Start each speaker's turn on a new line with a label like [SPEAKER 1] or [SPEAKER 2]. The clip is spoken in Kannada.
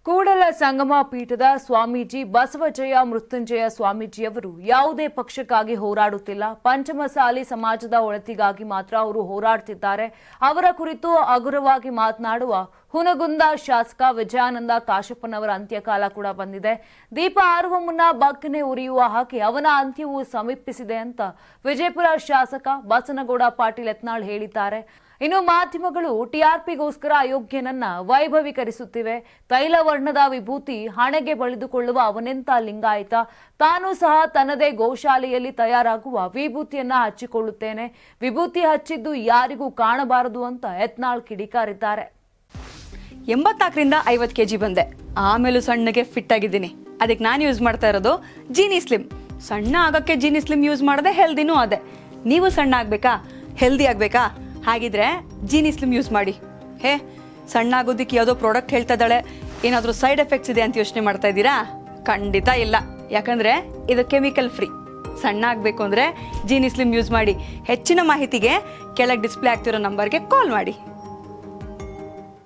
[SPEAKER 1] ಕೂಡಲ ಸಂಗಮ ಪೀಠದ ಸ್ವಾಮೀಜಿ ಬಸವಜಯ ಮೃತ್ಯುಂಜಯ ಸ್ವಾಮೀಜಿಯವರು ಯಾವುದೇ ಪಕ್ಷಕ್ಕಾಗಿ ಹೋರಾಡುತ್ತಿಲ್ಲ. ಪಂಚಮಸಾಲಿ ಸಮಾಜದ ಒಳಿತಿಗಾಗಿ ಮಾತ್ರ ಅವರು ಹೋರಾಡುತ್ತಿದ್ದಾರೆ. ಅವರ ಕುರಿತು ಹಗುರವಾಗಿ ಮಾತನಾಡುವ ಹುನಗುಂದ ಶಾಸಕ ವಿಜಯಾನಂದ ಕಾಶಪ್ಪನವರ ಅಂತ್ಯಕಾಲ ಕೂಡ ಬಂದಿದೆ. ದೀಪ ಆರುವ ಮುನ್ನ ಬಗ್ಗನೆ ಉರಿಯುವ ಹಾಗೆ ಅವನ ಅಂತ್ಯವು ಸಮೀಪಿಸಿದೆ ಅಂತ ವಿಜಯಪುರ ಶಾಸಕ ಬಸನಗೌಡ ಪಾಟೀಲ್ ಯತ್ನಾಳ್ ಹೇಳಿದ್ದಾರೆ. ಇನ್ನು ಮಾಧ್ಯಮಗಳು ಟಿಆರ್ಪಿಗೋಸ್ಕರ ಅಯೋಗ್ಯನನ್ನ ವೈಭವೀಕರಿಸುತ್ತಿವೆ. ತೈಲ ವರ್ಣದ ವಿಭೂತಿ ಹಣೆಗೆ ಬಳಿದುಕೊಳ್ಳುವ ಅವನೆಂತ ಲಿಂಗಾಯತ, ತಾನು ಸಹ ತನ್ನದೇ ಗೋಶಾಲೆಯಲ್ಲಿ ತಯಾರಾಗುವ ವಿಭೂತಿಯನ್ನ ಹಚ್ಚಿಕೊಳ್ಳುತ್ತೇನೆ, ವಿಭೂತಿ ಹಚ್ಚಿದ್ದು ಯಾರಿಗೂ ಕಾಣಬಾರದು ಅಂತ ಯತ್ನಾಳ್ ಕಿಡಿಕಾರಿದ್ದಾರೆ.
[SPEAKER 2] 84ರಿಂದ 50 kg ಬಂದೆ, ಆಮೇಲೂ ಸಣ್ಣಗೆ ಫಿಟ್ ಆಗಿದ್ದೀನಿ. ಅದಕ್ಕೆ ನಾನು ಯೂಸ್ ಮಾಡ್ತಾ ಇರೋದು ಜೀನಿ ಸ್ಲಿಮ್. ಸಣ್ಣ ಆಗಕ್ಕೆ ಜೀನಿ ಸ್ಲಿಮ್ ಯೂಸ್ ಮಾಡದೆ ಹೆಲ್ದಿನೂ ಅದೇ. ನೀವು ಸಣ್ಣ ಆಗ್ಬೇಕಾ, ಹೆಲ್ದಿ ಆಗ್ಬೇಕಾ? ಹಾಗಿದ್ರೆ ಜೀನಿ ಸ್ಲಿಮ್ ಯೂಸ್ ಮಾಡಿ. ಸಣ್ಣ ಆಗೋದಕ್ಕೆ ಯಾವುದೋ ಪ್ರಾಡಕ್ಟ್ ಹೇಳ್ತಾ ಇದ್ದಾಳೆ, ಏನಾದರೂ ಸೈಡ್ ಎಫೆಕ್ಟ್ಸ್ ಇದೆ ಅಂತ ಯೋಚನೆ ಮಾಡ್ತಾ ಇದ್ದೀರಾ? ಖಂಡಿತ ಇಲ್ಲ, ಯಾಕಂದ್ರೆ ಇದು ಕೆಮಿಕಲ್ ಫ್ರೀ. ಸಣ್ಣ ಆಗಬೇಕು ಅಂದರೆ ಜೀನಿ ಸ್ಲಿಮ್ ಯೂಸ್ ಮಾಡಿ. ಹೆಚ್ಚಿನ ಮಾಹಿತಿಗೆ ಕೆಳಗೆ ಡಿಸ್ಪ್ಲೇ ಆಗ್ತಿರೋ ನಂಬರ್ಗೆ ಕಾಲ್ ಮಾಡಿ.